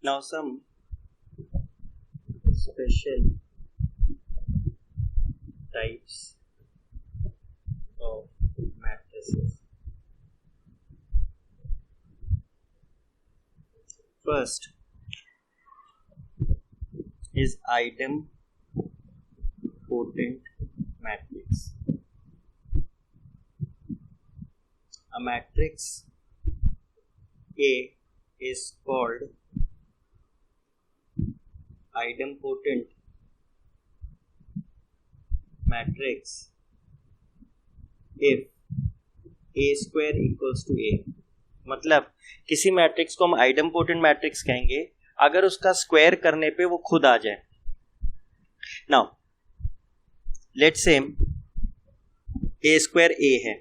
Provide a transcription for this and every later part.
Now some special types of matrices. First is idempotent matrix. A matrix A is called idempotent matrix if A square equals to A. मतलब किसी matrix को हम idempotent matrix कहेंगे अगर उसका square करने पे वो खुद आ जाए. Now let's say A square ए है,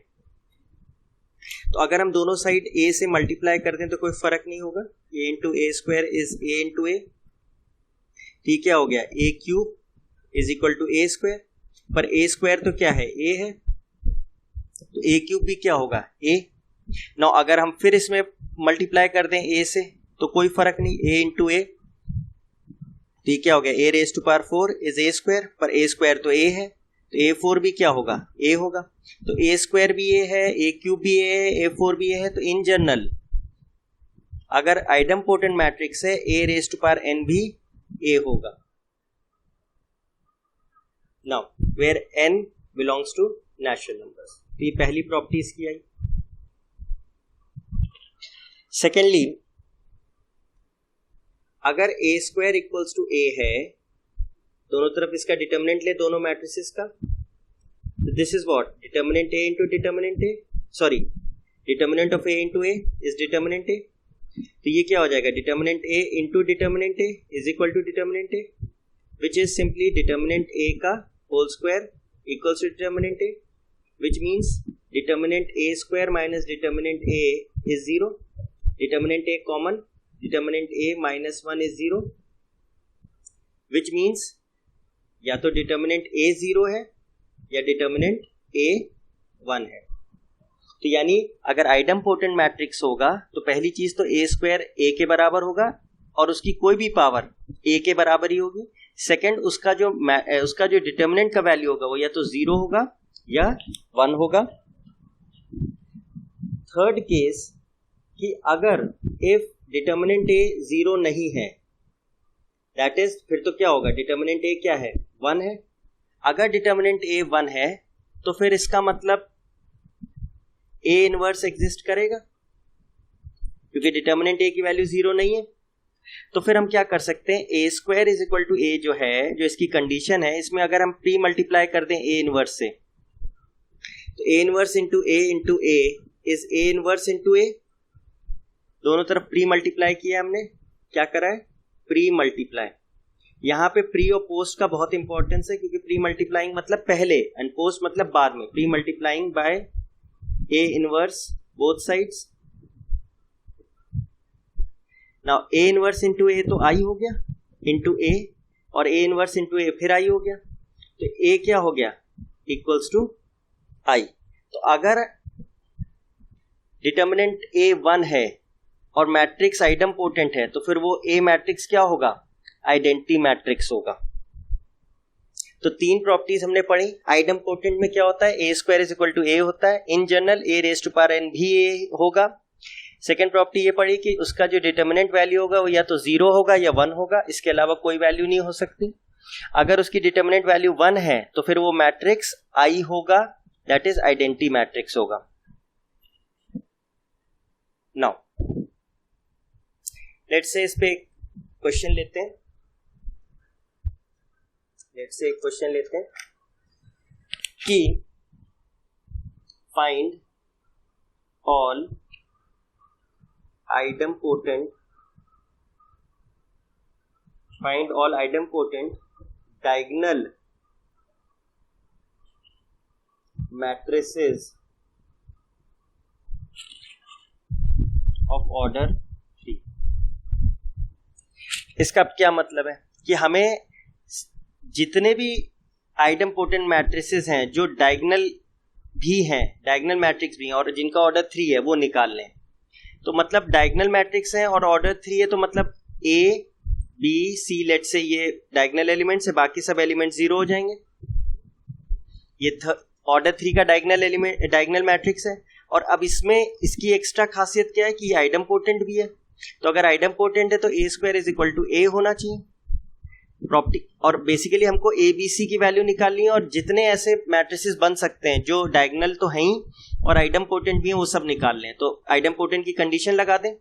तो अगर हम दोनों साइड ए से मल्टीप्लाई करते हैं तो कोई फर्क नहीं होगा. A into A square is A into A. ठीक, क्या हो गया? A cube is equal to A square. पर ए स्क्वायर तो क्या है? ए है, तो ए क्यूब भी क्या होगा? ए. नाउ अगर हम फिर इसमें मल्टीप्लाई कर दें ए से तो कोई फर्क नहीं, ए इंटू ए. ठीक, क्या हो गया? A raise to power 4 is A square. पर ए स्क्वायर तो ए है, तो ए 4 भी क्या होगा? ए होगा. तो ए स्क्वायर भी ए है, ए क्यूब भी ए है, ए 4 भी ए है. तो इन जनरल अगर आइडेम्पोटेंट मैट्रिक्स है A raise to power n भी ए होगा. Now where n belongs to natural numbers. तो ये पहली प्रॉपर्टी इसकी आई. सेकेंडली, अगर A square equals to A है, दोनों तरफ इसका डिटर्मिनेंट ले दोनों मैट्रिसेस का, तो this is what? Determinant A into determinant A, sorry determinant of A into A is determinant A. तो ये क्या हो जाएगा? Determinant A into determinant A is equal to determinant A, which is simply determinant A का whole square equals to determinant A, which means determinant A square minus determinant A is zero. Determinant A common, determinant A minus 1 is zero, which means या तो determinant ए 0 है या determinant ए 1 है. तो यानी अगर idempotent matrix होगा तो पहली चीज तो ए स्क्वायर ए के बराबर होगा और उसकी कोई भी पावर ए के बराबर ही होगी. सेकंड, उसका जो डिटर्मिनेंट का वैल्यू होगा वो या तो 0 होगा या 1 होगा. थर्ड केस कि अगर इफ डिटर्मिनेंट ए 0 नहीं है, दैट इज फिर तो क्या होगा? डिटर्मिनेंट ए क्या है? 1 है. अगर डिटर्मिनेंट ए 1 है तो फिर इसका मतलब ए इनवर्स एग्जिस्ट करेगा, क्योंकि डिटर्मिनेंट ए की वैल्यू 0 नहीं है. तो फिर हम क्या कर सकते हैं? ए स्क्वायर इज इक्वल टू ए जो है, जो इसकी कंडीशन है, इसमें अगर हम प्री मल्टीप्लाई कर दें ए इनवर्स से, तो A inverse into A is A inverse into A. दोनों तरफ प्री मल्टीप्लाई किया हमने. क्या करा है? Pre multiply. यहां पे प्री और पोस्ट का बहुत इंपॉर्टेंस है, क्योंकि प्री मल्टीप्लाइंग मतलब पहले एंड पोस्ट मतलब बाद में. Pre multiplying by A inverse both sides. Now A inverse into A तो आई हो गया इंटू ए, और ए इनवर्स इंटू ए फिर आई हो गया. तो ए क्या हो गया? इक्वल्स टू आई. तो अगर डिटर्मिनेंट ए 1 है और मैट्रिक्स आइडेम्पोटेंट है तो फिर वो ए मैट्रिक्स क्या होगा? आइडेंटिटी मैट्रिक्स होगा. तो 3 प्रॉपर्टीज हमने पढ़ी. आइडेम्पोटेंट में क्या होता है? A square is equal to A होता है. In general A raise to power n भी ए होगा. सेकेंड प्रॉपर्टी ये पढ़ी कि उसका जो डिटर्मिनेंट वैल्यू होगा वो या तो 0 होगा या 1 होगा, इसके अलावा कोई वैल्यू नहीं हो सकती. अगर उसकी डिटर्मिनेंट वैल्यू 1 है तो फिर वो मैट्रिक्स आई होगा, दैट इज आइडेंटिटी मैट्रिक्स होगा. नाउ लेट्स से इस पे क्वेश्चन लेते हैं. लेट्स से एक क्वेश्चन लेते हैं कि find all idempotent diagonal matrices of order 3. इसका क्या मतलब है कि हमें जितने भी आइडेम्पोटेंट मैट्रिसेस हैं जो डायगोनल भी हैं, डायगोनल मैट्रिक्स भी हैं और जिनका ऑर्डर 3 है, वो निकाल लें. तो मतलब डायगोनल मैट्रिक्स है और ऑर्डर 3 है, तो मतलब ए बी सी, लेट से ये डायगोनल एलिमेंट्स है, बाकी सब एलिमेंट 0 हो जाएंगे। ये ऑर्डर 3 का डायगोनल मैट्रिक्स है। और अब इसमें इसकी एक्स्ट्रा खासियत क्या है कि ये आइडम्पोटेंट भी है। तो अगर आइडम्पोटेंट है तो A square is equal to ए होना चाहिए प्रॉपर्टी। और बेसिकली हमको ए बी सी की वैल्यू निकालनी है, और जितने ऐसे मैट्रिसेस बन सकते हैं जो डायगोनल तो हैं ही और आइडम्पोटेंट भी हैं, वो सब निकाल लें। तो आइडम्पोटेंट की कंडीशन लगा दें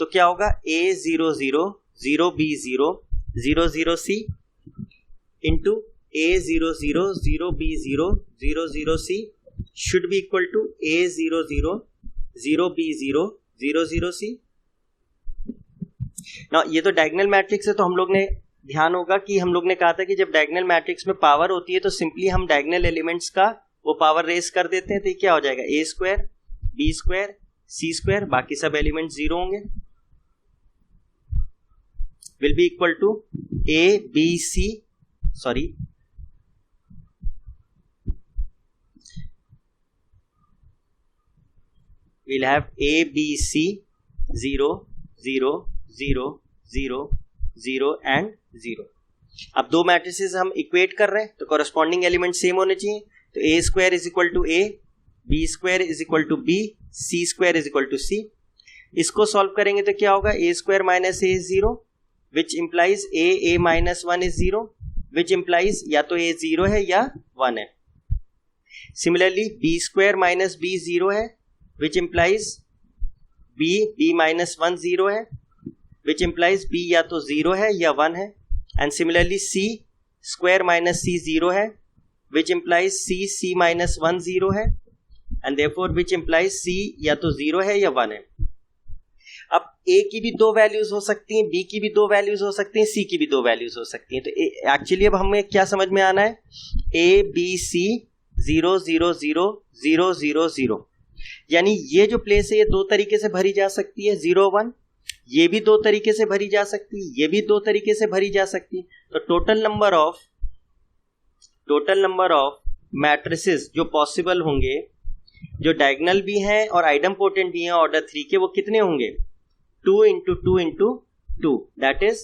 तो क्या होगा, A 0 0 0 B 0 0 0 C into A 0 0 0 B 0 0 0 C should be equal to A 0 0 0 B 0 0 0 C. ना ये तो डायगोनल मैट्रिक्स है, तो हम लोग ने ध्यान होगा कि हम लोग ने कहा था कि जब डायगोनल मैट्रिक्स में पावर होती है तो सिंपली हम डायगोनल एलिमेंट्स का वो पावर रेस कर देते हैं। तो क्या हो जाएगा, ए स्क्वायर बी स्क्वायर सी स्क्वायर, बाकी सब एलिमेंट 0 होंगे, will be equal to A B C, sorry, we'll have A B C 0 0 0 0 0 and 0। अब दो मैट्रिसेस हम इक्वेट कर रहे हैं तो कॉरेस्पॉन्डिंग एलिमेंट सेम होने चाहिए। तो A square is equal to A, B square is equal to B, C square is equal to C. इसको सॉल्व करेंगे तो क्या होगा, A square minus A is 0, which implies a minus 1 is 0, which implies या तो a 0 है या 1 है। Similarly b square minus b 0 है, which implies b minus 1 0 है, which implies b या तो 0 है या 1 है। And similarly c square minus c 0 है, which implies c minus 1 0 है, and therefore which implies c या तो 0 है या 1 है। अब a की भी दो वैल्यूज हो सकती हैं, b की भी दो वैल्यूज हो सकती हैं, c की भी दो वैल्यूज हो सकती हैं। तो एक्चुअली अब हमें क्या समझ में आना है, a b c 0 0 0 0 0 0, यानी ये जो प्लेस है ये दो तरीके से भरी जा सकती है, 0 1, ये भी दो तरीके से भरी जा सकती है, ये भी दो तरीके से भरी जा सकती है। तो टोटल नंबर ऑफ मैट्रिसेस जो पॉसिबल होंगे, जो डायगोनल भी हैं और आइडम्पोटेंट भी हैं ऑर्डर 3 के, वो कितने होंगे, 2 into 2 into 2, that is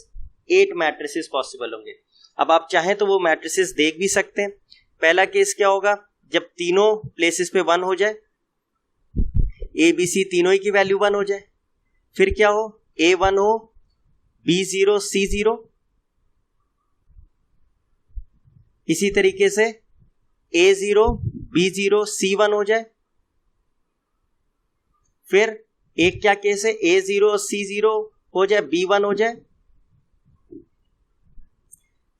8 matrices possible होंगे। अब आप चाहें तो वो मैट्रिसेस देख भी सकते हैं। पहला केस क्या होगा, जब तीनों प्लेसेस पे 1 हो जाए, ए बी सी तीनों ही की वैल्यू 1 हो जाए, फिर क्या हो, ए 1 हो, बी 0 सी 0, इसी तरीके से ए 0 बी 0 सी 1 हो जाए। फिर एक क्या केस है, ए 0 सी 0 हो जाए, बी 1 हो जाए।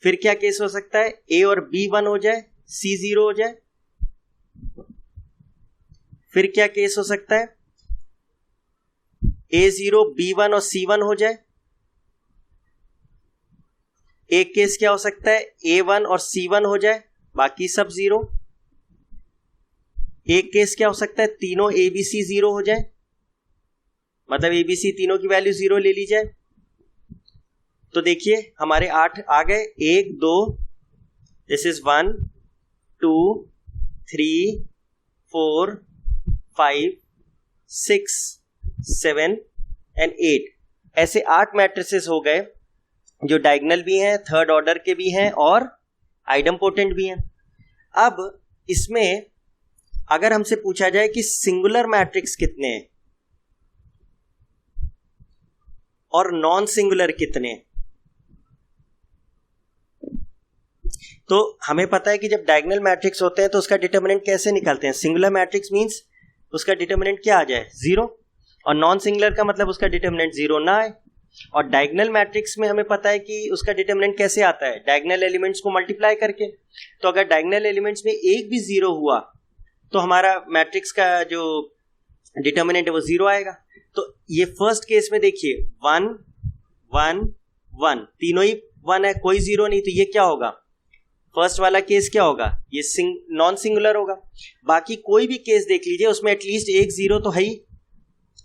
फिर क्या केस हो सकता है, ए और बी 1 हो जाए, सी 0 हो जाए। फिर क्या केस हो सकता है, ए 0 बी 1 और सी 1 हो जाए। एक केस क्या हो सकता है, ए 1 और सी 1 हो जाए, बाकी सब 0। एक केस क्या हो सकता है, तीनों ए बी सी 0 हो जाए, मतलब ए बी सी तीनों की वैल्यू 0 ले ली जाए। तो देखिए हमारे 8 आ गए, 1 2, दिस इज 1 2 3 4 5 6 7 एंड 8, ऐसे 8 मैट्रिसेस हो गए जो डायगोनल भी हैं, थर्ड ऑर्डर के भी हैं और आइडम्पोटेंट भी हैं। अब इसमें अगर हमसे पूछा जाए कि सिंगुलर मैट्रिक्स कितने हैं और नॉन सिंगुलर कितने, तो हमें पता है कि जब डायगोनल मैट्रिक्स होते हैं तो उसका डिटरमिनेंट कैसे निकालते हैं। सिंगुलर मैट्रिक्स मींस उसका डिटरमिनेंट क्या आ जाए, 0, और नॉन सिंगुलर का मतलब उसका डिटरमिनेंट 0 ना आए। और डायगोनल मैट्रिक्स में हमें पता है कि उसका डिटरमिनेंट कैसे आता है, डायगोनल एलिमेंट्स को मल्टीप्लाई करके। तो अगर डायगोनल एलिमेंट्स में एक भी 0 हुआ तो हमारा मैट्रिक्स का जो डिटरमिनेंट है वो 0 आएगा। तो ये फर्स्ट केस में देखिए 1 1 1, तीनों ही 1 है, कोई 0 नहीं, तो ये क्या होगा, फर्स्ट वाला केस क्या होगा, ये नॉन सिंगुलर होगा। बाकी कोई भी केस देख लीजिए उसमें एटलीस्ट एक 0 तो है ही,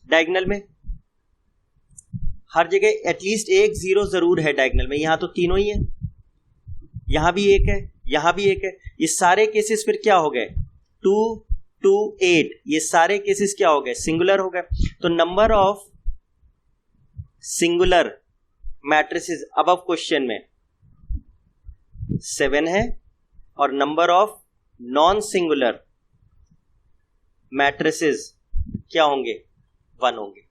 डायगोनल में हर जगह एटलीस्ट एक 0 जरूर है डायगोनल में। यहां तो तीनों ही है, यहां भी एक है, यहां भी एक है। ये सारे केसेस फिर क्या हो गए, 2 2 8, ये सारे केसेस क्या हो गए, सिंगुलर हो गए। तो number of singular matrices above question में 7 है और number of non singular matrices क्या होंगे, 1 होंगे।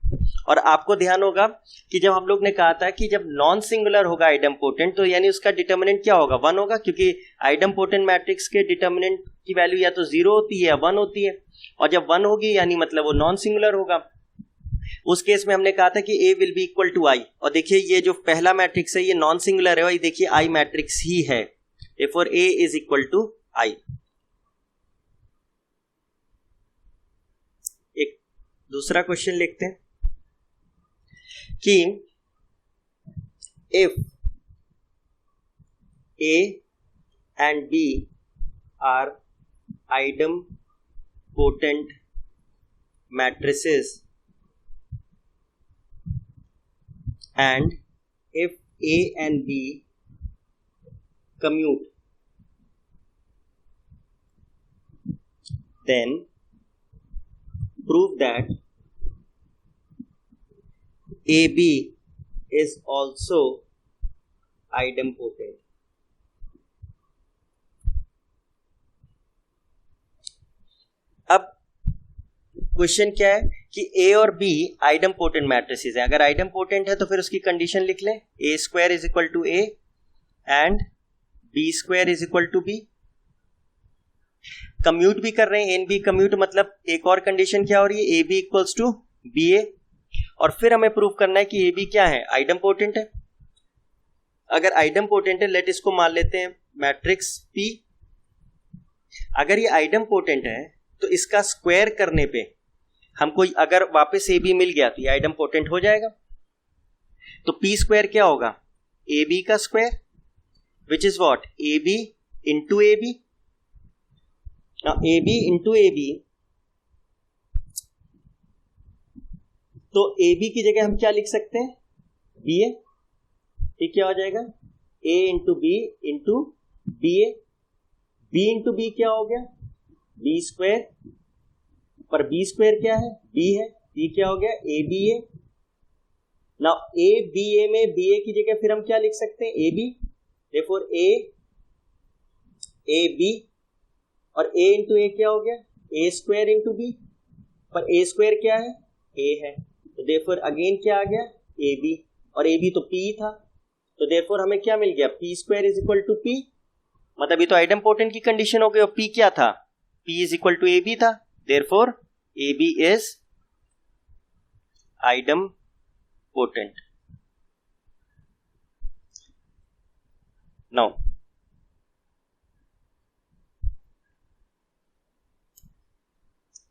और आपको ध्यान होगा कि जब हम लोग ने कहा था कि जब नॉन सिंगुलर होगा आइडम्पोटेंट तो यानी उसका डिटर्मिनेंट क्या होगा, 1 होगा, क्योंकि आइडम्पोटेंट मैट्रिक्स के डिटर्मिनेंट की वैल्यू या तो 0 होती है या 1 होती है, और जब 1 होगी यानी मतलब वो नॉन सिंगुलर होगा। उस केस में हमने कहा था कि A will be equal to I, और देखिए ये जो पहला मैट्रिक्स है ये नॉन सिंगुलर है और ये देखिए I मैट्रिक्स ही है, therefore A is equal to I। एक दूसरा क्वेश्चन लिखते हैं कि if A and B are idempotent matrices and if A and B commute, then prove that AB is also idempotent. अब क्वेश्चन क्या है कि A और B आइडम्पोटेंट मैट्रिसेस हैं। अगर आइडम्पोटेंट है तो फिर उसकी कंडीशन लिख लें, A square is equal to A and B square is equal to B। Commute भी कर रहे हैं, एन बी कम्यूट, मतलब एक और कंडीशन क्या हो रही है, A B equals to B A, और फिर हमें प्रूव करना है कि ए बी क्या है, आइडम्पोटेंट है। अगर आइडम्पोटेंट है, लेट इसको मान लेते हैं मैट्रिक्स पी। अगर ये आइडम्पोटेंट है तो इसका स्क्वायर करने पे हमको अगर वापस ए बी मिल गया तो ये आइडम्पोटेंट हो जाएगा। तो पी स्क्वायर क्या होगा, ए बी का square, which is what, A B into A B. A B into A B, तो ए बी की जगह हम क्या लिख सकते हैं, बी ए। ये क्या हो जाएगा, A into B A. B into B क्या हो गया, बी स्क्वायर, पर बी स्क्वायर क्या है, बी है, बी क्या हो गया, A B A. Now A B A में बी ए की जगह फिर हम क्या लिख सकते हैं, A B, therefore A B, और a इंटू ए क्या हो गया, ए स्क्वायर इंटू बी, पर ए स्क्वायर क्या है, ए है, तो देयरफॉर अगेन क्या आ गया, ए बी, और ए बी तो p था, तो देयरफॉर हमें क्या मिल गया, p square is equal to p। मतलब ये तो आइडम्पोटेंट की कंडीशन हो गई, और p क्या था, p is equal to A B था, therefore A B is idempotent. Now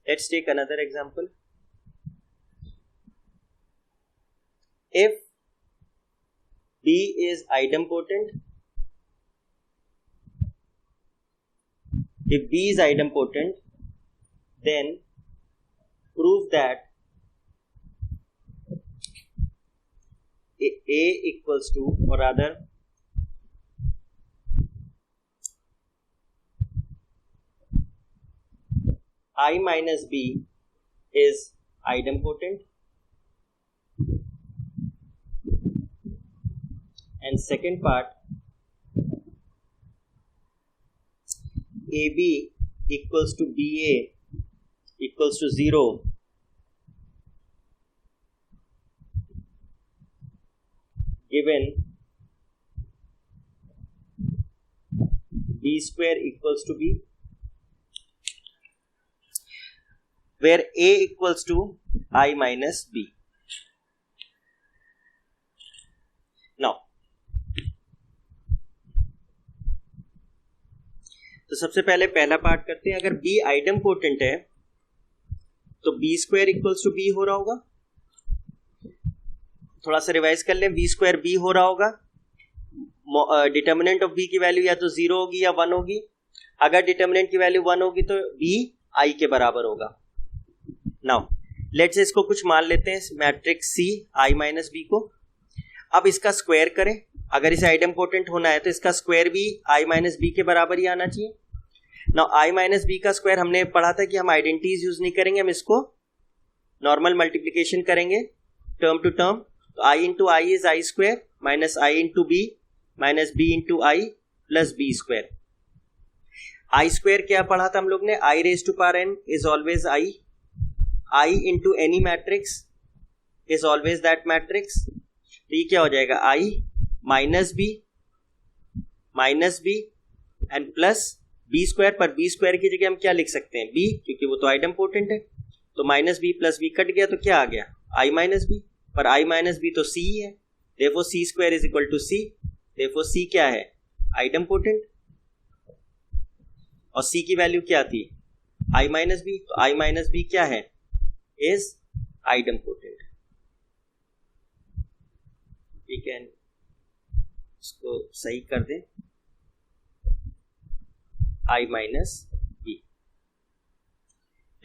let's take another example. If B is idempotent, then prove that A equals to, or rather I minus B is idempotent, and second part, AB equals to BA equals to 0, given B square equals to B, where A equals to I minus B. Now, तो सबसे पहले पहला part करते हैं। अगर B आइडम्पोटेंट है तो B square equals to B हो रहा होगा। थोड़ा सा रिवाइज कर लें, B स्क्वायर B हो रहा होगा। डिटर्मिनेंट ऑफ B की वैल्यू या तो 0 होगी या 1 होगी। अगर डिटर्मिनेंट की वैल्यू 1 होगी तो B I के बराबर होगा। नाउ लेट्स इसको कुछ मान लेते हैं, matrix C I minus B को। अब इसका स्क्वायर करें, अगर इसे आइडम्पोटेंट होना है तो इसका स्क्वायर भी I माइनस B के बराबर ही आना चाहिए। नाउ I माइनस B का स्क्वायर हमने पढ़ा था कि हम आइडेंटिटीज यूज नहीं करेंगे, हम इसको नॉर्मल मल्टीप्लिकेशन करेंगे टर्म टू टर्म। तो I into I is I square minus I into B minus B into I plus B square. I square क्या पढ़ा था हम लोग ने? I raise to power n is always I. I into any matrix is always that matrix. तो ये क्या हो जाएगा? I minus B and plus B square. पर बी स्क्वायर की जगह हम क्या लिख सकते हैं? बी, क्योंकि वो तो आइडम्पोर्टेंट है. तो minus B plus B cut गया तो क्या आ गया? I minus B. पर आई माइनस बी तो सी है. Therefore C square is equal to C. Therefore C क्या है? आइडम्पोर्टेंट. और सी की वैल्यू क्या थी? I minus B. तो आई माइनस बी क्या है? Is idempotent. ठीक है, इसको सही कर दें. I minus B.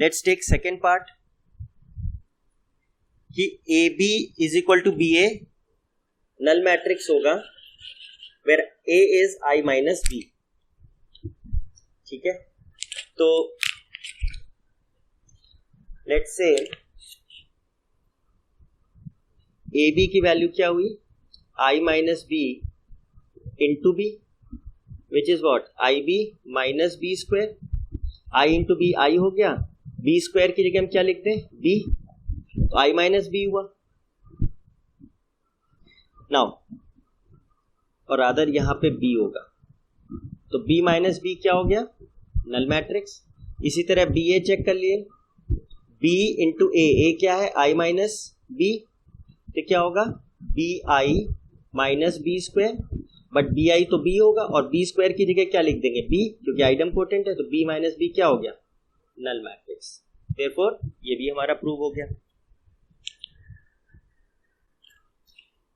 Let's take second part कि AB is equal to BA null matrix होगा where A is I minus B. ठीक है, तो let's say AB की वैल्यू क्या हुई? I minus B into B, which is what? IB minus B square. I into B I हो गया. B square की जगह हम क्या लिखते हैं? B. तो I minus B हुआ. Now और अदर यहां पे B होगा. तो B minus B क्या हो गया? Null matrix. इसी तरह BA चेक कर लिए. B into A. A क्या है? I minus B. तो क्या होगा? BI minus B square. But B I तो बी होगा और बी स्क्वायर की जगह क्या लिख देंगे? बी, क्योंकि आइडम्पोर्टेंट है. तो बी माइनस बी क्या हो गया? Null matrix. देयरफॉर ये भी हमारा प्रूव हो गया.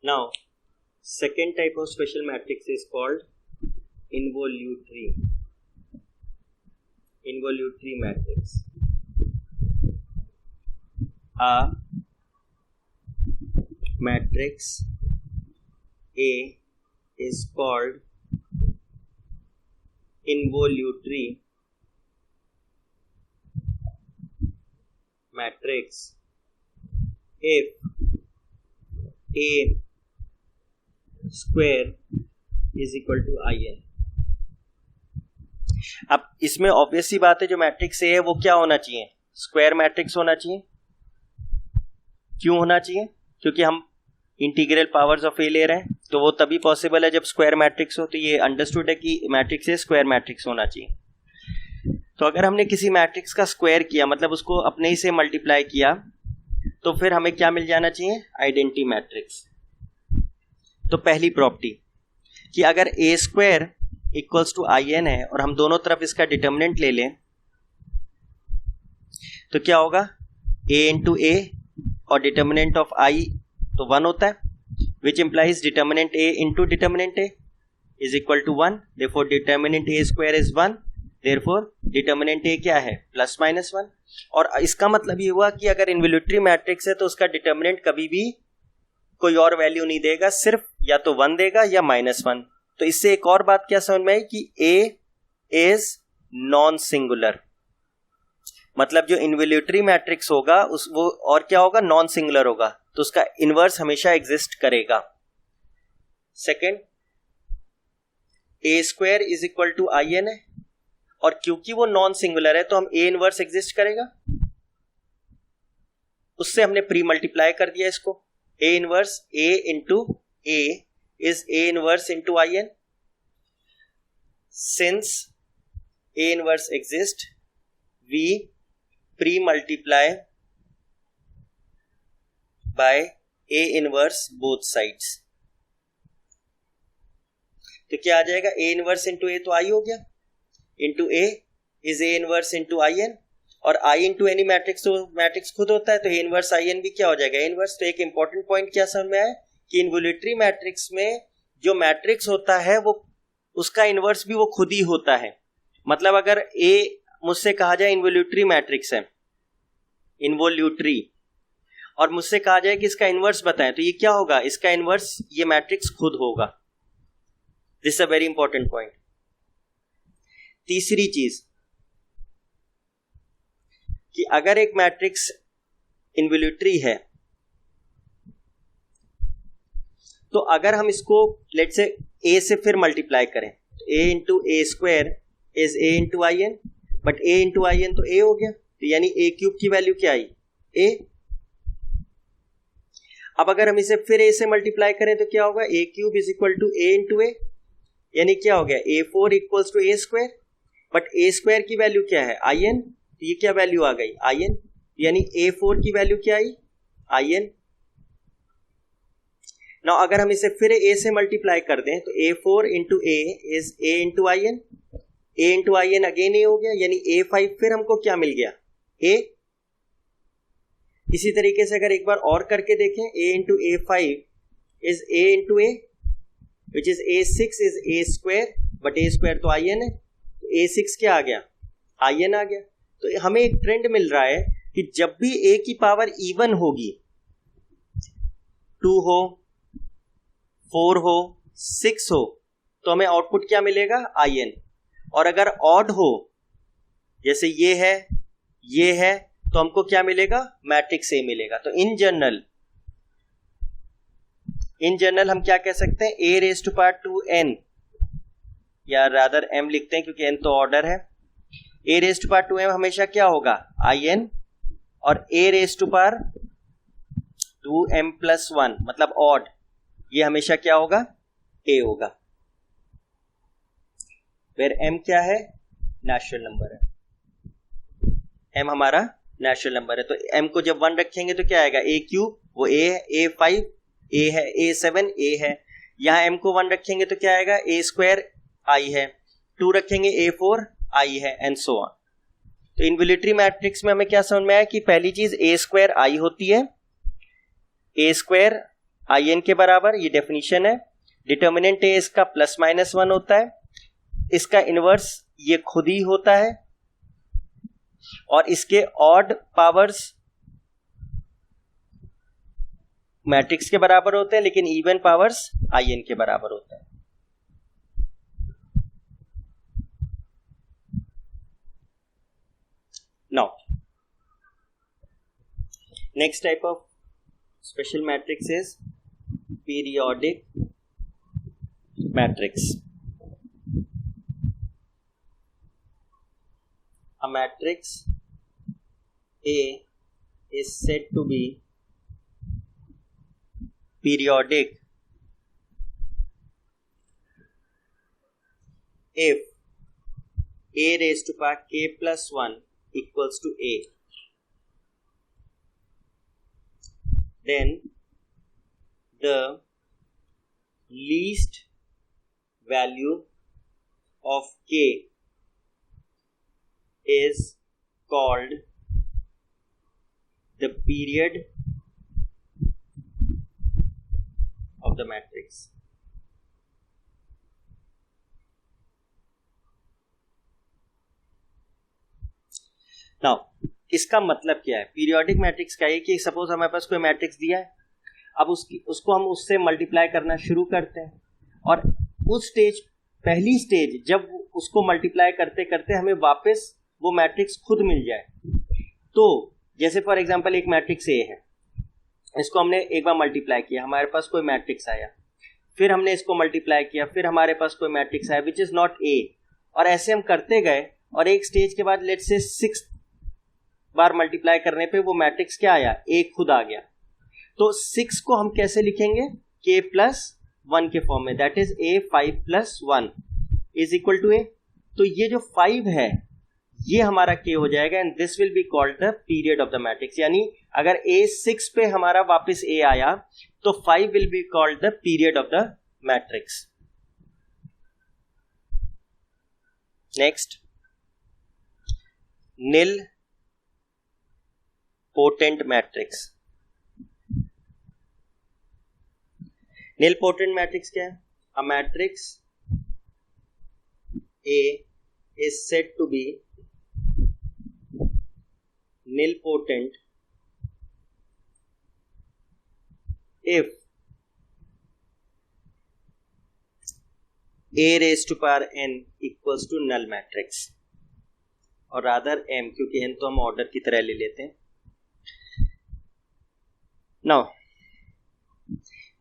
Now second type of special matrix is called involutory matrix. A matrix A is called involutory matrix if A square is equal to In. अब इसमें ऑब्वियस सी बात है, जो मैट्रिक्स ए है वो क्या होना चाहिए? स्क्वायर मैट्रिक्स होना चाहिए. क्यों होना चाहिए? क्योंकि हम इंटीग्रल पावर्स ऑफ ए ले रहे हैं, तो वो तभी पॉसिबल है जब स्क्वायर मैट्रिक्स हो. तो ये अंडरस्टूड है कि मैट्रिक्स से स्क्वायर मैट्रिक्स होना चाहिए. तो अगर हमने किसी मैट्रिक्स का स्क्वायर किया, मतलब उसको अपने ही से मल्टीप्लाई किया, तो फिर हमें क्या मिल जाना चाहिए? Identity matrix. तो पहली प्रॉपर्टी कि अगर A square equals to I n है और हम दोनों तरफ इसका डिटर्मिनेंट ले लें, तो क्या होगा? ए इंटू ए और डिटर्मिनेंट ऑफ आई तो 1 होता है, which implies determinant A into determinant A is equal to 1. Therefore determinant A square is 1. Therefore determinant A क्या है? Plus minus 1. और इसका मतलब ये हुआ कि अगर इन्वोल्यूटरी मैट्रिक्स है तो उसका डिटर्मिनेंट कभी भी कोई और वैल्यू नहीं देगा, सिर्फ या तो 1 देगा या -1. तो इससे एक और बात क्या समझ में आई कि A इज नॉन सिंगुलर. मतलब जो इन्वोल्यूटरी मैट्रिक्स होगा वो और क्या होगा? नॉन सिंगुलर होगा. तो उसका इनवर्स हमेशा एग्जिस्ट करेगा. Second, A square is equal to I n है और क्योंकि वो नॉन सिंगुलर है तो हम ए इनवर्स एग्जिस्ट करेगा. उससे हमने प्री मल्टीप्लाई कर दिया इसको. A inverse A into A is A inverse into In. Since A inverse exists, we pre-multiply by A inverse both sides. तो क्या आ जाएगा? A inverse into A तो I हो गया, into A is A inverse into In, और I into any matrix तो matrix खुद होता है, तो A inverse In भी क्या हो जाएगा? A inverse. तो एक इंपॉर्टेंट पॉइंट क्या समझ में आया कि इन्वोल्यूटरी मैट्रिक्स में जो मैट्रिक्स होता है वो उसका इनवर्स भी वो खुद ही होता है. मतलब अगर ए मुझसे कहा जाए इन्वोल्यूटरी मैट्रिक्स है, इन्वोल्यूटरी, और मुझसे कहा जाए कि इसका इनवर्स बताएं, तो ये क्या होगा? इसका इनवर्स ये मैट्रिक्स खुद होगा. This is a very important point. तीसरी चीज कि अगर एक मैट्रिक्स इन्वोल्यूटरी है तो अगर हम इसको लेट्स से a से फिर मल्टीप्लाई करें, a into A square is a into I n, but a into I n तो a हो गया, तो यानी a क्यूब की वैल्यू क्या आई, a। अब अगर हम इसे फिर a से मल्टीप्लाई करें तो क्या होगा, a cube is equal to a into a, यानी क्या हो गया, a4 equals to a square, but a square की वैल्यू क्या है, आई एन, तो ये क्या वैल्यू आ गई, आई एन, यानी a4 की वैल्यू क्या आई, आई एन। नाउ अगर हम इसे फिर a से मल्टीप्लाई कर दें तो a4 into a is a into I n, a into I n again a हो गया, यानी a5 फिर हमको क्या मिल गया, a। इसी तरीके से अगर एक बार और करके देखें, a into a5 is a into a, which is a6 is a square, but a square तो आई एन है, तो a6 क्या आ गया, आई एन आ गया। तो हमें एक ट्रेंड मिल रहा है कि जब भी a की पावर इवन होगी, 2 हो, 4 हो, 6 हो, तो हमें आउटपुट क्या मिलेगा, आई एन। और अगर ऑड हो, जैसे ये है, तो हमको क्या मिलेगा, मैट्रिक्स ए मिलेगा। तो इन जनरल हम क्या कह सकते हैं, a raise to power 2n, या रादर m लिखते हैं क्योंकि n तो ऑर्डर है, a raise to power 2m हमेशा क्या होगा, आई एन, और a raise to power 2m plus 1 मतलब ऑड, ये हमेशा क्या होगा, a होगा, फिर m क्या है, नेचुरल नंबर है, m हमारा नेचुरल नंबर है। तो m को जब 1 रखेंगे तो क्या आएगा, a क्यूब, वो a है, a5 a है, a7 a है, यहां m को 1 रखेंगे तो क्या आएगा, a स्क्वायर i है, 2 रखेंगे a4 i है, एंड सो ऑन। तो इन्वोल्यूटरी मैट्रिक्स में हमें क्या समझ में आया कि पहली चीज a स्क्वायर i होती है, a स्क्वायर आई एन के बराबर, ये डेफिनेशन है। डिटर्मिनेंट है इसका प्लस माइनस 1 होता है, इसका इनवर्स ये खुद ही होता है, और इसके ऑड पावर्स मैट्रिक्स के बराबर होते हैं, लेकिन इवन पावर्स आई एन के बराबर होता है। Now next type of special matrix is periodic matrix. A matrix A is said to be periodic if A raised to power k plus 1 equals to A. Then the least value of k is called the period of the matrix. Now इसका मतलब क्या है, periodic matrix का है कि suppose हमारे पास कोई matrix दिया है, अब उसको हम उससे मल्टीप्लाई करना शुरू करते हैं, और उस स्टेज, पहली स्टेज जब उसको मल्टीप्लाई करते करते हमें वापस वो मैट्रिक्स खुद मिल जाए, तो जैसे फॉर एग्जांपल एक मैट्रिक्स ए है, इसको हमने एक बार मल्टीप्लाई किया, हमारे पास कोई मैट्रिक्स आया, फिर हमने इसको मल्टीप्लाई किया, फिर हमारे पास कोई मैट्रिक्स आया विच इज नॉट ए, और ऐसे हम करते गए, और एक स्टेज के बाद लेट्स से 6 बार मल्टीप्लाई करने पे वो मैट्रिक्स क्या आया, ए खुद आ गया। तो 6 को हम कैसे लिखेंगे, k प्लस 1 के फॉर्म में, that is a 5 plus 1 is equal to a। तो ये जो 5 है ये हमारा k हो जाएगा, and this will be called the period of the matrix. यानी अगर a 6 पे हमारा वापस a आया तो 5 will be called the period of the matrix. Next, nil potent matrix। nilpotent matrix क्या है, a matrix A is said to be nilpotent if A raised to power n equals to null matrix, और rather m, क्योंकि n तो हम order की तरह ले लेते हैं। नाउ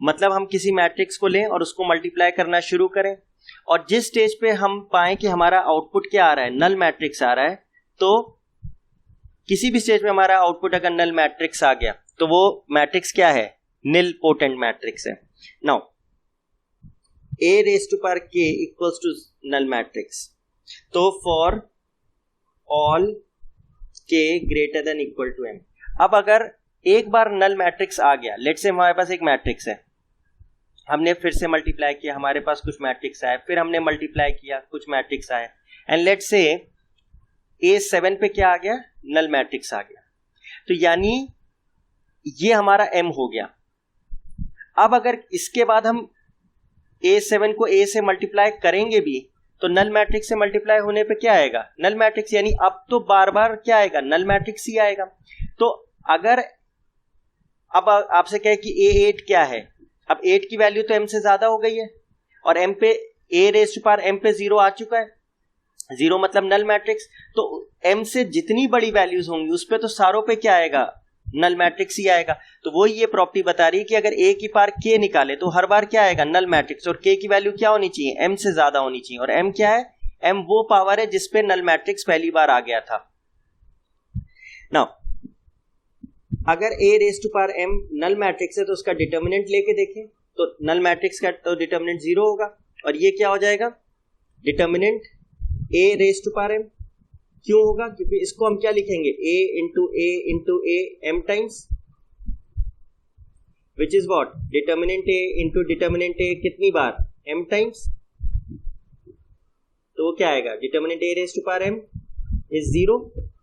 मतलब हम किसी मैट्रिक्स को लें और उसको मल्टीप्लाई करना शुरू करें, और जिस स्टेज पे हम पाएं कि हमारा आउटपुट क्या आ रहा है, नल मैट्रिक्स आ रहा है, तो किसी भी स्टेज पे हमारा आउटपुट अगर नल मैट्रिक्स आ गया तो वो मैट्रिक्स क्या है, निल पोटेंट मैट्रिक्स है। Now a raised to power k equals to null matrix, तो for all k greater than equal to m, अब अगर एक बार नल मैट्रिक्स आ गया, लेट्स से हमारे पास एक मैट्रिक्स है, हमने फिर से मल्टीप्लाई किया, हमारे पास कुछ मैट्रिक्स आए, फिर हमने मल्टीप्लाई किया, कुछ मैट्रिक्स आए, एंड लेट्स से A7 पे क्या आ गया, नल मैट्रिक्स आ गया, तो यानी ये हमारा M हो गया। अब अगर इसके बाद हम A7 को A से मल्टीप्लाई करेंगे भी तो नल मैट्रिक्स से मल्टीप्लाई होने पे क्या आएगा, नल मैट्रिक्स, यानी अब तो बार बार क्या आएगा, नल मैट्रिक्स ही आएगा। तो अगर अब आपसे कहे कि A8 क्या है, अब 8 की वैल्यू तो M से ज्यादा हो गई है और M पे A raise to power M पे 0 आ चुका है, 0 मतलब नल मैट्रिक्स, तो M से जितनी बड़ी वैल्यूज होंगी उस पे तो सारों पे क्या आएगा, नल मैट्रिक्स ही आएगा। तो वो ये प्रॉपर्टी बता रही है कि अगर A की पावर K निकाले तो हर बार क्या आएगा, नल मैट्रिक्स, और K की वैल्यू क्या होनी चाहिए, M से ज्यादा होनी चाहिए, और M क्या है, M वो पावर है जिसपे नल मैट्रिक्स पहली बार आ गया था। नाउ अगर A raise to power M null matrix है तो उसका डिटर्मिनेंट लेके देखें तो नल मैट्रिक्स का तो डिटर्मिनेंट 0 होगा, और ये क्या हो जाएगा, determinant A raise to power M। क्यों होगा, क्योंकि इसको हम क्या लिखेंगे, A into A M times, which is what, determinant A into determinant A कितनी बार, M टाइम्स, तो वो क्या आएगा, determinant A raise to power M is 0,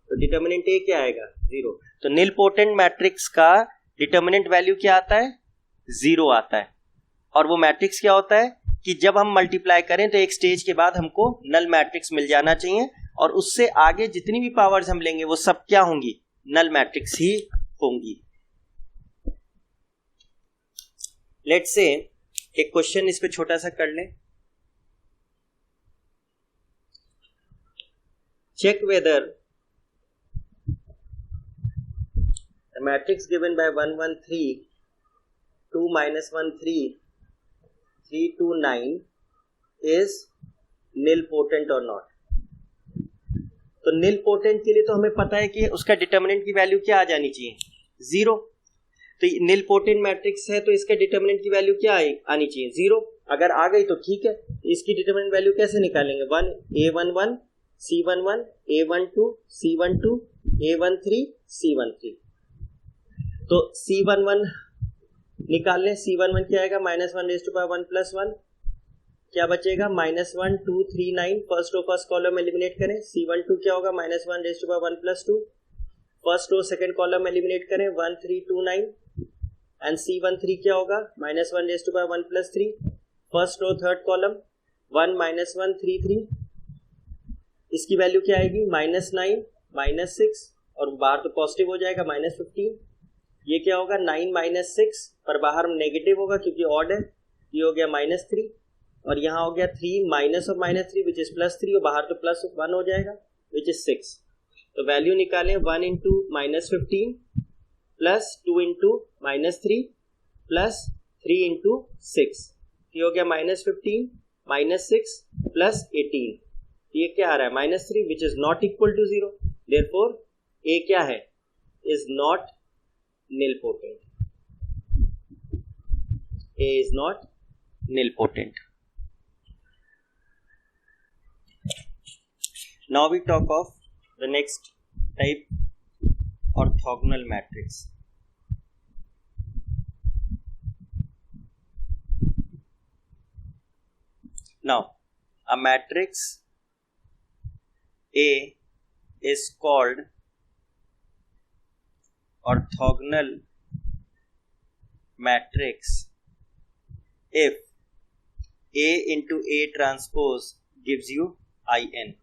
तो डिटर्मिनेंट A क्या आएगा, 0। तो निल पोटेंट मैट्रिक्स का डिटर्मिनेंट वैल्यू क्या आता है, 0 आता है, और वो मैट्रिक्स क्या होता है कि जब हम मल्टीप्लाई करें तो एक स्टेज के बाद हमको नल मैट्रिक्स मिल जाना चाहिए, और उससे आगे जितनी भी पावर्स हम लेंगे वो सब क्या होंगी, नल मैट्रिक्स ही होंगी। लेट्स से एक क्वेश्चन इस पे छोटा सा कर लें, check whether the matrix given by 1 1 3 2 -1 3 3 2 9 is nilpotent और नॉट। तो निल पोटेंट के लिए तो हमें पता है कि उसका डिटर्मिनेंट की वैल्यू क्या आ जानी चाहिए, 0। तो निल पोटेंट मैट्रिक्स है तो इसका डिटर्मिनेंट की वैल्यू क्या आनी चाहिए, 0। अगर आ गई तो ठीक है, इसकी डिटर्मिनेंट वैल्यू कैसे निकालेंगे, 1 A11 C11 A12 C12 A13 C13, तो C11 निकाल लें, C11 क्या आएगा, -1 रेज़ टू पावर 1 + 1, क्या बचेगा, -1 2 3 9, first row first column eliminate करें, C12 क्या होगा, -1 raise to power 1 + 2, first row second column eliminate करें, 1 3 2 9, एंड C13 क्या होगा, -1 raise to power 1 + 3, first row third column 1 -1 3 3, इसकी वैल्यू क्या आएगी, -9 -6, और बाहर तो पॉजिटिव हो जाएगा, -15, ये क्या होगा, 9 -6, पर बाहर नेगेटिव होगा क्योंकि ऑड है, ये हो गया -3, और यहाँ हो गया 3 माइनस ऑफ -3 विच इज +3, और बाहर तो +1 हो जाएगा विच इज 6। तो वैल्यू निकालें, 1 into -15 plus 2 into -3 plus 3 into 6, ये हो गया -15 -6 प्लस 18, ये क्या आ रहा है, -3 which is not equal to 0, therefore A क्या है, is not nilpotent, A is not nilpotent. Now we talk of the next type, orthogonal matrix. Now a matrix A is called orthogonal matrix if A into A transpose gives you In,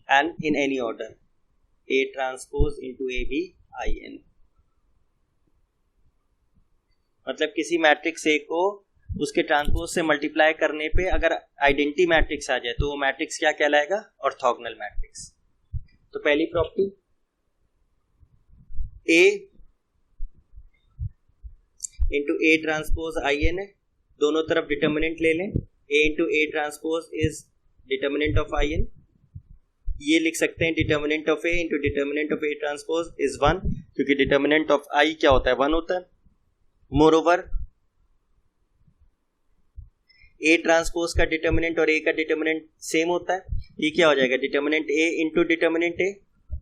and in any order, A transpose into A भी In। मतलब किसी matrix A को उसके transpose से multiply करने पे अगर identity matrix आ जाए तो वो मैट्रिक्स क्या कहलाएगा, ऑर्थोगोनल मैट्रिक्स। तो पहली property, A into A transpose I n है, दोनों तरफ डिटर्मिनेंट ले लें, A into A transpose is determinant of I n, ये लिख सकते हैं determinant of A into determinant of A transpose is 1, क्योंकि डिटर्मिनेंट ऑफ आई क्या होता है 1 होता है। मोर ओवर ए ट्रांसपोज का डिटर्मिनेंट और ए का डिटर्मिनेंट सेम होता है, ये क्या हो जाएगा determinant A into determinant A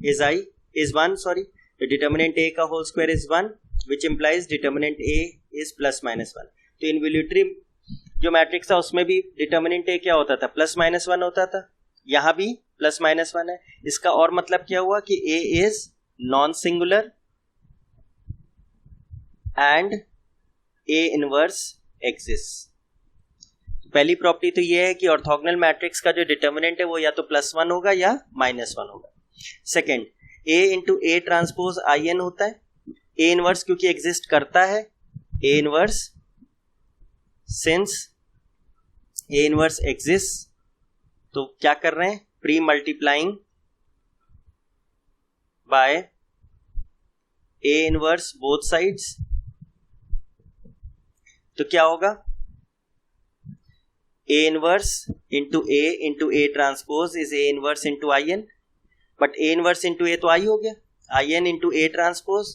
is I is 1, sorry, तो डिटर्मिनेंट ए का whole square is 1 which implies determinant A is plus minus 1। तो इन्वोल्यूटरी जो मैट्रिक्स था उसमें भी डिटर्मिनेंट ए क्या होता था प्लस माइनस 1 होता था, यहां भी प्लस माइनस 1 है। इसका और मतलब क्या हुआ कि A is non singular and A inverse exist. पहली प्रॉपर्टी तो ये है कि ऑर्थोगोनल मैट्रिक्स का जो डिटर्मिनेंट है वो या तो +1 होगा या -1 होगा। Second, A into A transpose I n होता है, ए इनवर्स क्योंकि एग्जिस्ट करता है, A inverse since A inverse exist, तो क्या कर रहे हैं pre multiplying by A inverse both sides, तो क्या होगा A inverse into A transpose is A inverse into IN, but A inverse into A तो I हो गया, IN into A transpose,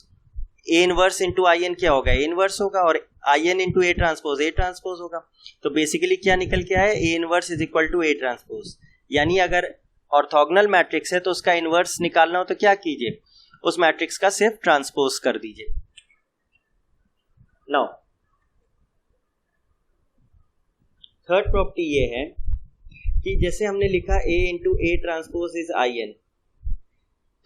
A inverse into IN क्या होगा A inverse होगा, और IN into A transpose A transpose होगा। तो basically क्या निकल के आया A inverse is equal to A transpose, यानी अगर ऑर्थोगोनल मैट्रिक्स है तो उसका इनवर्स निकालना हो तो क्या कीजिए, उस मैट्रिक्स का सिर्फ ट्रांसपोज कर दीजिए। नाउ थर्ड प्रॉपर्टी ये है कि जैसे हमने लिखा A into A transpose is I n,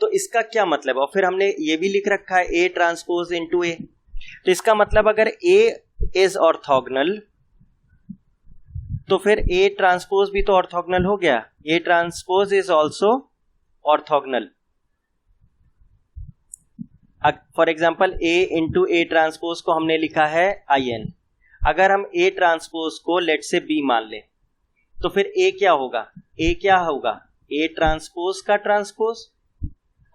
तो इसका क्या मतलब है, और फिर हमने ये भी लिख रखा है A ट्रांसपोज इंटू ए, तो इसका मतलब अगर A इज ऑर्थोगोनल तो फिर A ट्रांसपोज भी तो ऑर्थोगोनल हो गया, A transpose is also orthogonal. For example A into A transpose को हमने लिखा है आई एन, अगर हम A ट्रांसपोज को लेट से B मान लें तो फिर A क्या होगा, A क्या होगा A ट्रांसपोज का ट्रांसपोज,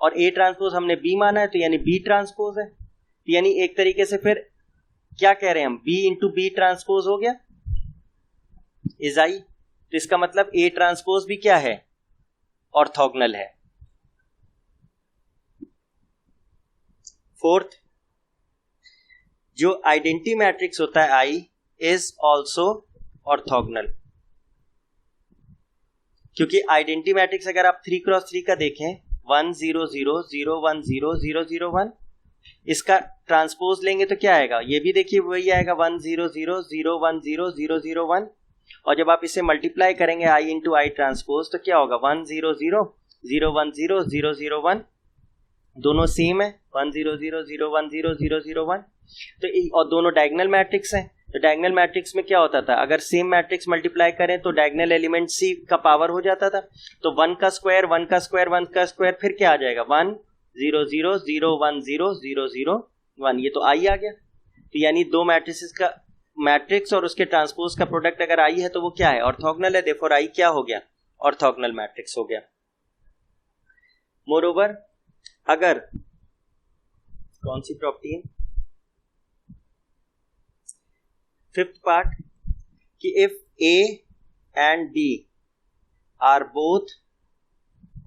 और A ट्रांसपोज हमने B माना है तो यानी B ट्रांसपोज है, यानी एक तरीके से फिर क्या कह रहे हैं हम B इंटू B ट्रांसपोज हो गया इज आई, तो इसका मतलब A ट्रांसपोज भी क्या है ऑर्थोगोनल है। फोर्थ, जो आइडेंटिटी मैट्रिक्स होता है आई इज ऑल्सो ऑर्थोगोनल, क्योंकि आइडेंटिटी मैट्रिक्स अगर आप 3x3 का देखें 1 0 0 0 1 0 0 0 1, इसका ट्रांसपोज लेंगे तो क्या आएगा, ये भी देखिए वही आएगा 1 0 0 0 1 0 0 0 1, और जब आप इसे मल्टीप्लाई करेंगे आई इंटू आई ट्रांसपोज तो क्या होगा 1 0 0 0 1 0 0 0 1, दोनों सेम है 1 0 0 0 1 0 0 0 1, तो और दोनों डायगोनल मैट्रिक्स हैं, तो डायगोनल मैट्रिक्स में क्या होता था अगर सेम मैट्रिक्स मल्टीप्लाई करें तो डायगोनल एलिमेंट सी का पावर हो जाता था, तो 1 का स्क्वायर 1 का स्क्वायर 1 का स्क्वायर फिर क्या आ जाएगा 1 0 0 0 1 0 0 0 1, ये तो आई आ गया। तो यानी दो मैट्रिक्स का मैट्रिक्स और उसके ट्रांसपोज का प्रोडक्ट अगर आई है तो वो क्या है ऑर्थोगोनल है, देयरफॉर आई क्या हो गया ऑर्थोगोनल मैट्रिक्स हो गया। मोरओवर अगर कौन सी प्रॉपर्टी है फिफ्थ पार्ट कि if A and B are both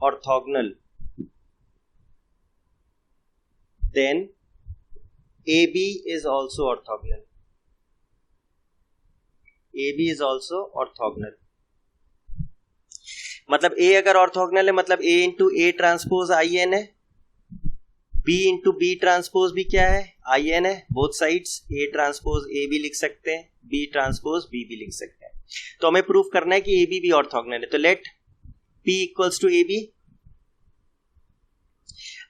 orthogonal then AB is also orthogonal, AB is also orthogonal, मतलब A अगर ऑर्थोगोनल है मतलब A into A transpose I n है, B इंटू बी ट्रांसपोज भी क्या है आई एन है, both sides A transpose A भी लिख सकते हैं B ट्रांसपोज B भी लिख सकते हैं। तो हमें प्रूफ करना है कि AB भी ऑर्थोगोनल है, तो let P equals to AB,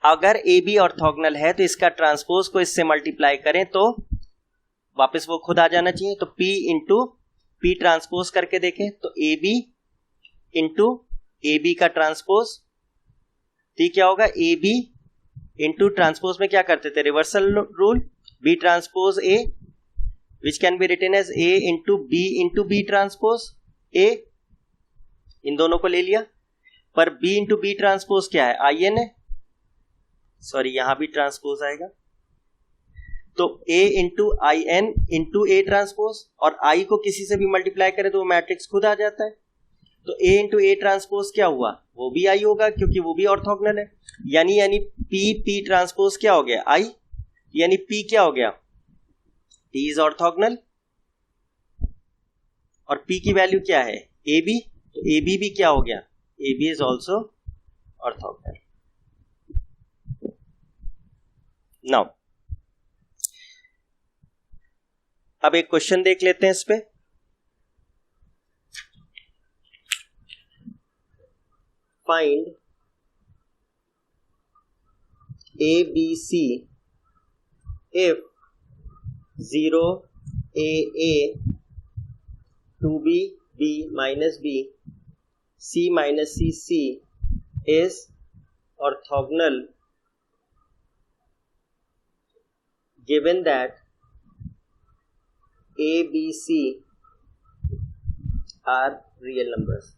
अगर AB ऑर्थोगोनल है तो इसका ट्रांसपोज को इससे मल्टीप्लाई करें तो वापस वो खुद आ जाना चाहिए, तो P इंटू P ट्रांसपोज करके देखें तो AB इंटू AB का ट्रांसपोज, तो क्या होगा AB इंटू ट्रांसपोज में क्या करते थे reversal rule B transpose A which can be written as A into B transpose A, इन दोनों को ले लिया, पर B इंटू B ट्रांसपोज क्या है आई एन है, सॉरी यहां भी ट्रांसपोज आएगा, तो A into I n into A transpose, और I को किसी से भी मल्टीप्लाई करे तो वो मैट्रिक्स खुद आ जाता है। तो A इंटू ए ट्रांसपोज क्या हुआ, वो भी I होगा क्योंकि वो भी ऑर्थोगोनल है। यानी P ट्रांसपोज क्या हो गया, I, यानी P क्या हो गया, P इज ऑर्थोगोनल, और P की वैल्यू क्या है, AB, तो AB भी क्या हो गया, AB is also orthogonal. Now अब एक क्वेश्चन देख लेते हैं इस पे। Find ABC if 0 A 2B B minus B C minus C is orthogonal given that A B C are real numbers।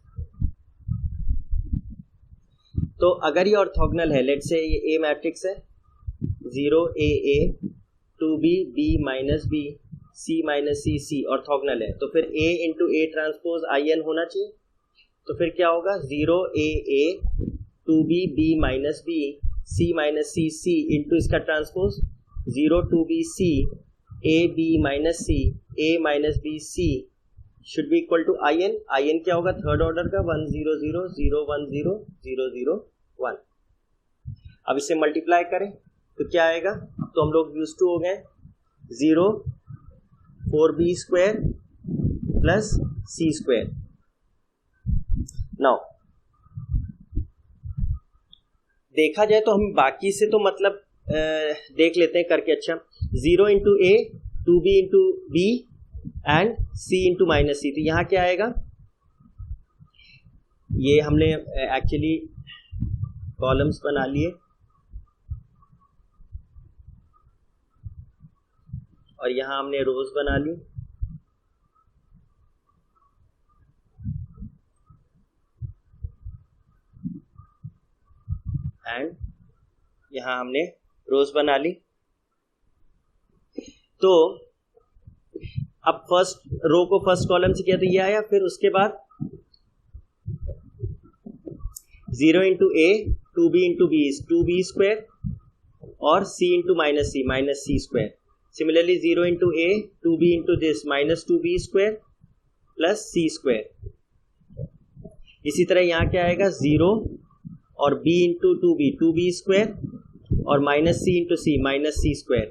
तो अगर ये ऑर्थोगोनल है, लेट्स से ये A मैट्रिक्स है, 0 A 2B B minus B C minus C orthogonal है, तो फिर A into A transpose IN होना चाहिए। तो फिर क्या होगा, 0 A 2B B minus B C minus C into इसका transpose 0 2B C A B minus C A minus B C should be equal to IN क्या होगा, थर्ड ऑर्डर का 1 0 0 0 1 0 0 0 1। अब इसे मल्टीप्लाई करें तो क्या आएगा, तो हम लोग यूज टू हो गए 0 4B square plus C square. Now देखा जाए तो हम बाकी से तो मतलब देख लेते हैं करके। अच्छा, 0 into A 2B into B and C into minus C, तो यहाँ क्या आएगा, ये हमने एक्चुअली कॉलम्स बना लिए और यहाँ हमने रोज बना ली, एंड यहाँ हमने रोज बना ली। तो अब फर्स्ट रो को फर्स्ट कॉलम से किया तो ये आया, फिर उसके बाद 0 into A 2B into B is 2B square और C into minus C square. Similarly 0 into A 2B into this minus 2B square plus C square. इसी तरह यहाँ क्या आएगा, 0 और B इंटू 2B स्क्वायर और minus C into C minus C square.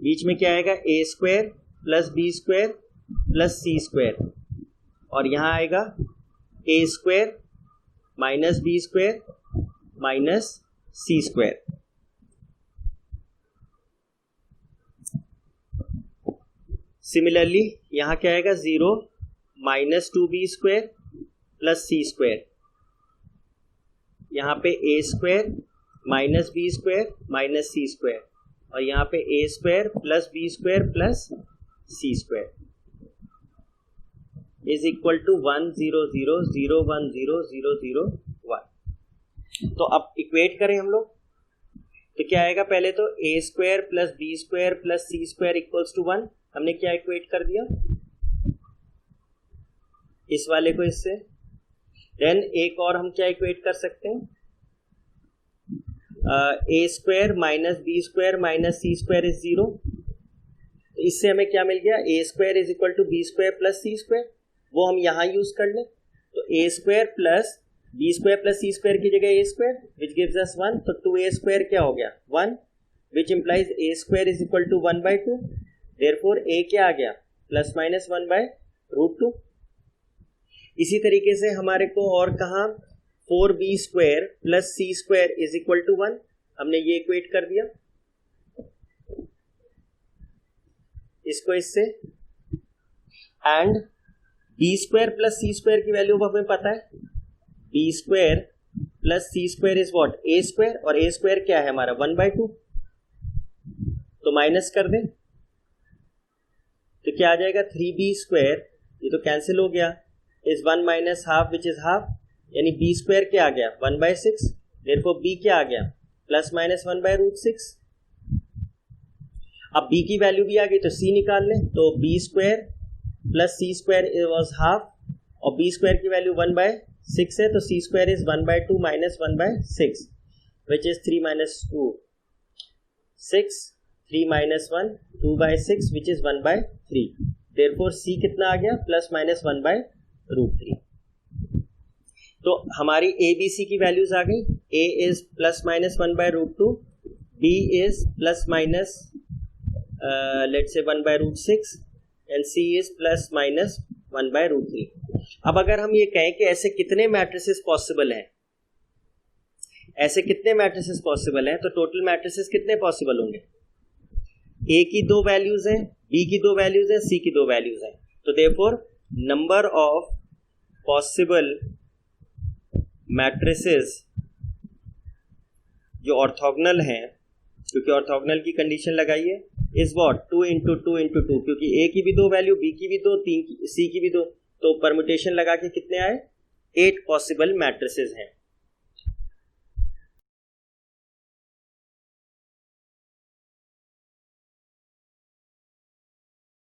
बीच में क्या आएगा, A square plus B square plus C square, और यहाँ आएगा A square minus B square minus C square. Similarly यहाँ क्या आएगा, 0 minus 2B square plus C square, यहाँ पे A square minus B square minus C square, और यहाँ पे A square plus B square plus C square is equal to 1 0 0 0 1 0 0 0 1। तो अब इक्वेट करें हम लोग तो क्या आएगा, पहले तो A square plus B square plus C square equals to 1, हमने क्या इक्वेट कर दिया इस वाले को इससे। देन एक और हम क्या इक्वेट कर सकते हैं, A square minus B square minus C square is 0। इससे हमें क्या मिल गया, A square is equal to B square plus C square, वो हम यहाँ यूज कर लें। तो A square plus B square plus C square की जगह A square which gives us 1, तो 2A स्क्वायर क्या हो गया 1, which implies A square is equal to 1/2। Therefore A क्या आ गया, प्लस माइनस 1/√2। इसी तरीके से हमारे को और कहा 4B square plus C square is equal to 1, हमने ये इक्वेट कर दिया इसको इससे। And B square plus C square की वैल्यू हमें पता है, B square plus C square is what, A square, और A स्क्वायर क्या है हमारा 1/2, तो माइनस कर दें तो क्या आ जाएगा 3B स्क्वायर, ये तो कैंसिल हो गया, is 1 minus half which is half, यानी B स्क्वायर क्या आ गया 1/6, देयरफॉर B क्या आ गया प्लस माइनस 1/√6। अब b की वैल्यू भी आ गई तो c निकाल लें, तो b square plus c square was half, और b स्क्वायर की वैल्यू 1/6 है, तो c square is 1/2 minus 1/6 which is 3 minus 2 6, 3 minus 1 2/6 which is 1/3, therefore c कितना आ गया प्लस माइनस 1/√3। तो हमारी a b c की वैल्यूज आ गई, a is plus minus 1/√2, b is plus minus let's say 1/√6 and c is plus minus 1/√3। अब अगर हम ये कहें कि ऐसे कितने मैट्रिसेस पॉसिबल हैं, ऐसे कितने मैट्रिसेस पॉसिबल हैं, तो टोटल मैट्रिसेस कितने पॉसिबल होंगे? a की 2 वैल्यूज हैं, b की 2 वैल्यूज हैं, c की 2 वैल्यूज हैं, तो therefore number of possible matrices जो ऑर्थोगोनल हैं, क्योंकि ऑर्थोगोनल की कंडीशन लगाई है, इज व्हाट 2 इंटू 2 इंटू 2, क्योंकि a की भी 2 वैल्यू, b की भी 2, c की भी 2, तो परम्यूटेशन लगा के कितने आए 8 पॉसिबल मैट्रिसेस हैं।